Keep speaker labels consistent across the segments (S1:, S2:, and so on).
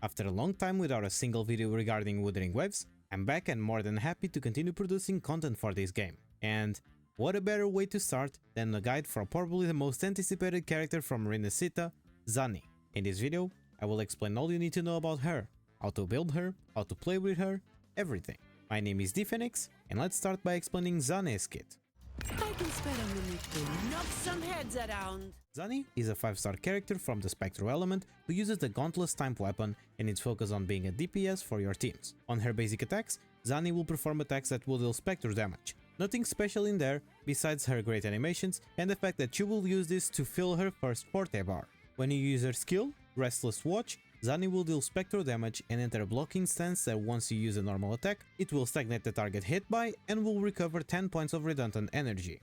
S1: After a long time without a single video regarding Wuthering waves, I'm back and more than happy to continue producing content for this game. And what a better way to start than a guide for probably the most anticipated character from Arena Sita, Zani. In this video, I will explain all you need to know about her, how to build her, how to play with her, everything. My name is dPhoenix, and let's start by explaining Zani's kit.
S2: I can spare a minute to knock some heads around.
S1: Zani is a 5-star character from the Spectral element who uses the Gauntless type weapon and is focused on being a DPS for your teams. On her basic attacks, Zani will perform attacks that will deal Spectre damage. Nothing special in there besides her great animations and the fact that she will use this to fill her first forte bar. When you use her skill, Restless Watch, Zani will deal Spectre damage and enter a blocking stance that once you use a normal attack, it will stagnate the target hit by and will recover 10 points of redundant energy.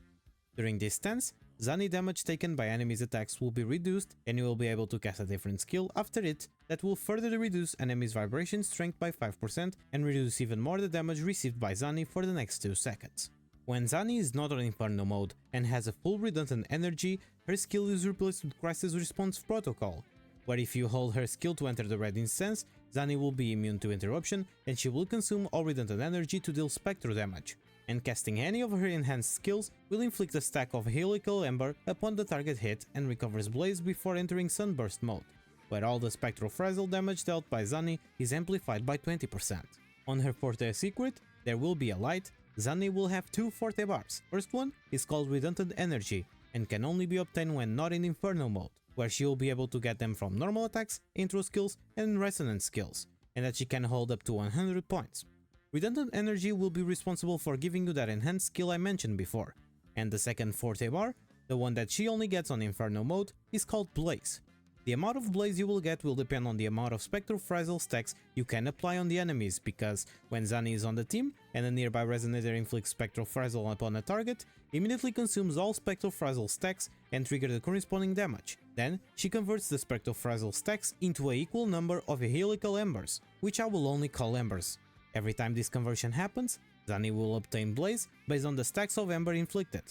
S1: During this stance, Zani damage taken by enemies' attacks will be reduced and you will be able to cast a different skill after it that will further reduce enemies' vibration strength by 5% and reduce even more the damage received by Zani for the next 2 seconds. When Zani is not on Inferno mode and has a full redundant energy, her skill is replaced with Crisis Response Protocol, where if you hold her skill to enter the red instance, Zani will be immune to interruption and she will consume all redundant energy to deal Spectre damage. And casting any of her enhanced skills will inflict a stack of Helical Ember upon the target hit and recovers Blaze before entering Sunburst mode, where all the Spectral Frazzle damage dealt by Zani is amplified by 20%. On her Forte secret, there will be a light. Zani will have 2 Forte bars. First one is called Redundant Energy and can only be obtained when not in Inferno mode, where she will be able to get them from normal attacks, intro skills and resonance skills, and that she can hold up to 100 points. Redundant Energy will be responsible for giving you that enhanced skill I mentioned before, and the second Forte bar, the one that she only gets on Inferno mode, is called Blaze. The amount of Blaze you will get will depend on the amount of Spectral Frazzle stacks you can apply on the enemies, because when Zani is on the team and a nearby Resonator inflicts Spectral Frazzle upon a target, immediately consumes all Spectral Frazzle stacks and trigger the corresponding damage. Then, she converts the Spectral Frazzle stacks into an equal number of Helical Embers, which I will only call Embers. Every time this conversion happens, Zani will obtain Blaze based on the stacks of Ember inflicted.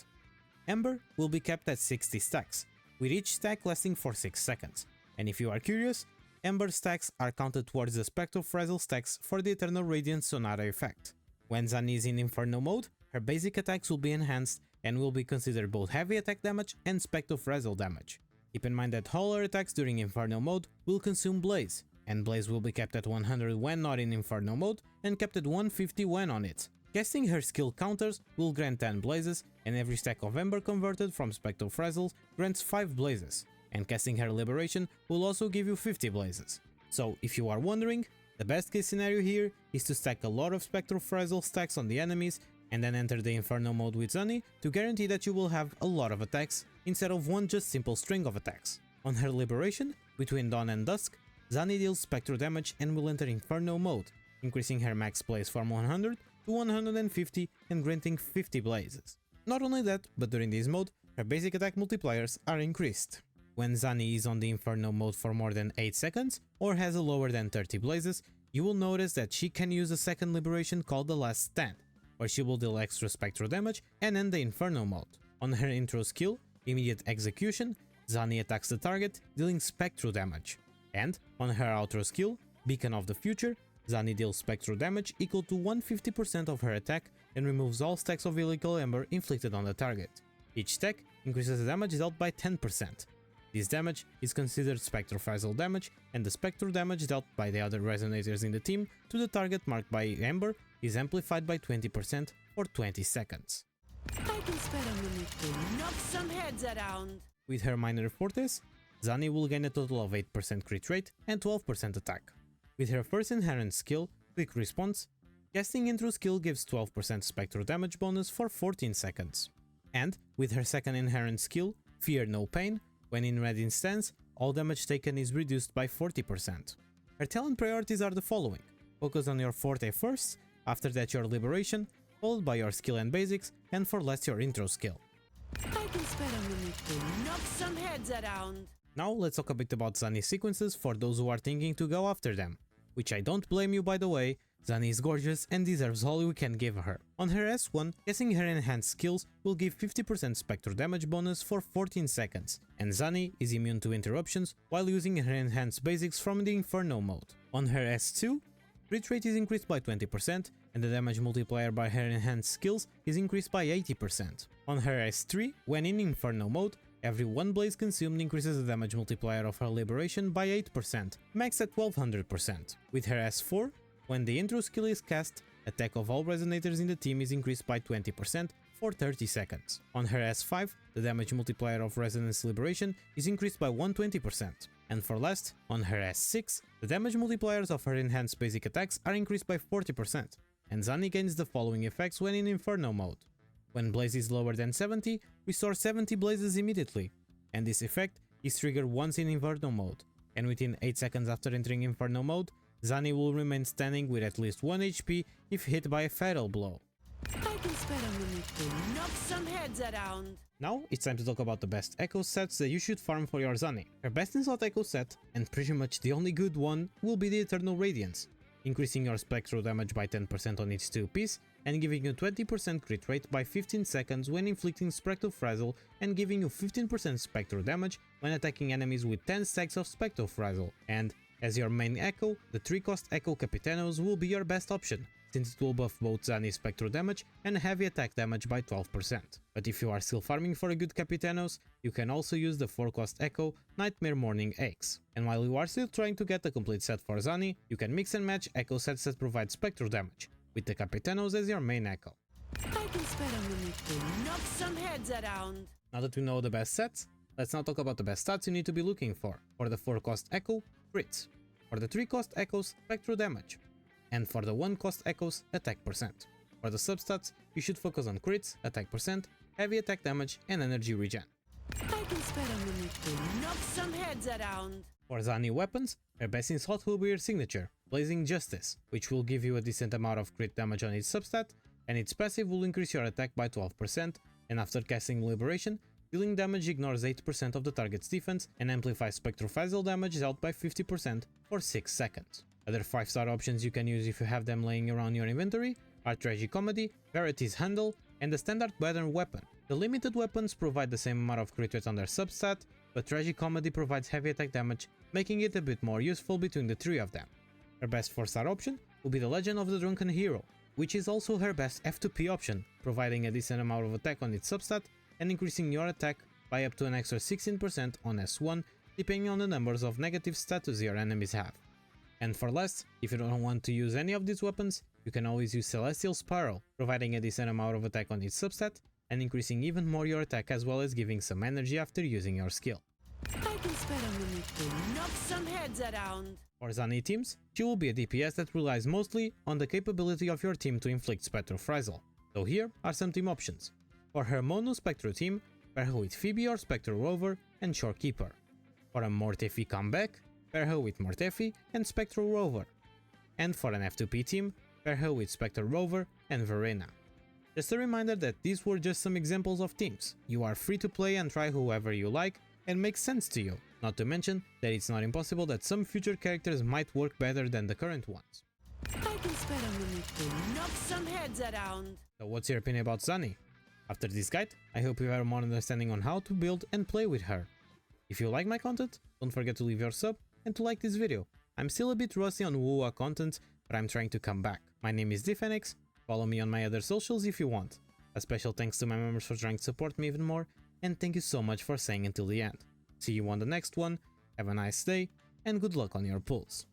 S1: Ember will be kept at 60 stacks, with each stack lasting for 6 seconds. And if you are curious, Ember stacks are counted towards the Spectral Frazzle stacks for the Eternal Radiant Sonata effect. When Zani is in Inferno mode, her basic attacks will be enhanced and will be considered both heavy attack damage and Spectral Frazzle damage. Keep in mind that all her attacks during Inferno mode will consume Blaze, and Blaze will be kept at 100 when not in Inferno mode and kept at 150 when on it. Casting her skill counters will grant 10 Blazes, and every stack of Ember converted from Spectral Frazzles grants 5 Blazes, and casting her Liberation will also give you 50 Blazes. So if you are wondering, the best case scenario here is to stack a lot of Spectral Frazzle stacks on the enemies and then enter the Inferno mode with Zani to guarantee that you will have a lot of attacks instead of one just simple string of attacks. On her Liberation, between dawn and dusk, Zani deals Spectral damage and will enter Inferno mode, increasing her max Blaze from 100 to 150 and granting 50 Blazes. Not only that, but during this mode, her basic attack multipliers are increased. When Zani is on the Inferno mode for more than 8 seconds or has a lower than 30 Blazes, you will notice that she can use a second Liberation called the Last Stand, where she will deal extra Spectral damage and end the Inferno mode. On her intro skill, Immediate Execution, Zani attacks the target, dealing Spectral damage. And on her outro skill, Beacon of the Future, Zani deals Spectral damage equal to 150% of her attack and removes all stacks of Helical Ember inflicted on the target. Each stack increases the damage dealt by 10%. This damage is considered Spectral Frazzle damage, and the Spectral damage dealt by the other Resonators in the team to the target marked by Ember is amplified by 20% for 20 seconds.
S2: I can spare a minute to knock some heads around.
S1: With her minor fortes, Zani will gain a total of 8% crit rate and 12% attack. With her first inherent skill, Quick Response, casting intro skill gives 12% Spectral damage bonus for 14 seconds. And with her second inherent skill, Fear No Pain, when in red instance, all damage taken is reduced by 40%. Her talent priorities are the following: focus on your forte first, after that your Liberation, followed by your skill and basics, and for last your intro skill.
S2: I can spare a minute to knock some heads around.
S1: Now let's talk a bit about Zani's sequences for those who are thinking to go after them, which I don't blame you by the way. Zani is gorgeous and deserves all we can give her. On her S1, casting her enhanced skills will give 50% Spectral damage bonus for 14 seconds, and Zani is immune to interruptions while using her enhanced basics from the Inferno mode. On her S2, crit rate is increased by 20% and the damage multiplier by her enhanced skills is increased by 80%. On her S3, when in Inferno mode, every 1 blaze consumed increases the damage multiplier of her liberation by 8%, max at 1200%. With her S4, when the intro skill is cast, attack of all resonators in the team is increased by 20% for 30 seconds. On her S5, the damage multiplier of Resonance Liberation is increased by 120%. And for last, on her S6, the damage multipliers of her enhanced basic attacks are increased by 40%, and Zani gains the following effects when in Inferno mode. When blaze is lower than 70, restore 70 blazes immediately, and this effect is triggered once in Inferno mode, and within 8 seconds after entering Inferno mode, Zani will remain standing with at least 1 HP if hit by a fatal blow.
S2: I can spare a minute to knock some heads around.
S1: Now it's time to talk about the best echo sets that you should farm for your Zani. Her best in slot echo set, and pretty much the only good one, will be the Eternal Radiance, increasing your spectral damage by 10% on each 2 piece and giving you 20% crit rate by 15 seconds when inflicting Spectral Frazzle and giving you 15% spectral damage when attacking enemies with 10 stacks of Spectral Frazzle. And as your main echo, the 3-cost Echo Capitanos will be your best option, since it will buff both Zani's spectral damage and heavy attack damage by 12%. But if you are still farming for a good Capitanos, you can also use the 4-cost Echo Nightmare Morning Eggs. And while you are still trying to get a complete set for Zani, you can mix and match echo sets that provide spectral damage, with the Capitanos as your main echo.
S2: I can spare a minute to knock some heads around.
S1: Now that we know the best sets, let's now talk about the best stats you need to be looking for. For the 4-cost Echo, crits. For the 3-cost Echoes, spectral damage. And for the 1-cost Echoes, attack percent. For the substats, you should focus on crits, attack percent, heavy attack damage and energy regen.
S2: I can spare a minute to knock some heads around.
S1: For Zani weapons, her best in slot will be her signature, Blazing Justice, which will give you a decent amount of crit damage on each substat, and its passive will increase your attack by 12%, and after casting Liberation, dealing damage ignores 8% of the target's defense and amplifies Spectral Frazzle damage dealt by 50% for 6 seconds. Other 5-star options you can use if you have them laying around your inventory are Tragicomedy, Verity's Handle, and the standard Weather Weapon. The limited weapons provide the same amount of crit rate on their substat, but Tragicomedy provides heavy attack damage, making it a bit more useful between the 3 of them. Her best 4-star option will be the Legend of the Drunken Hero, which is also her best F2P option, providing a decent amount of attack on its substat and increasing your attack by up to an extra 16% on S1, depending on the numbers of negative status your enemies have. And for last, if you don't want to use any of these weapons, you can always use Celestial Spiral, providing a decent amount of attack on each substat and increasing even more your attack as well as giving some energy after using your skill.
S2: I can spare a minute to knock some heads around.
S1: For Zani teams, she will be a DPS that relies mostly on the capability of your team to inflict Spectral Frazzle, so here are some team options. For her Mono Spectral team, pair her with Phoebe or Spectral Rover and Shorekeeper. For a Mortefi comeback, pair her with Mortefi and Spectral Rover. And for an F2P team, pair her with Spectral Rover and Verena. Just a reminder that these were just some examples of teams. You are free to play and try whoever you like and makes sense to you, not to mention that it's not impossible that some future characters might work better than the current ones.
S2: I can spare a minute to knock some heads around.
S1: So what's your opinion about Zani? After this guide, I hope you have more understanding on how to build and play with her. If you like my content, don't forget to leave your sub and to like this video. I'm still a bit rusty on WoA content, but I'm trying to come back. My name is Dphoenix, follow me on my other socials if you want. A special thanks to my members for trying to support me even more, and thank you so much for staying until the end. See you on the next one, have a nice day, and good luck on your pulls.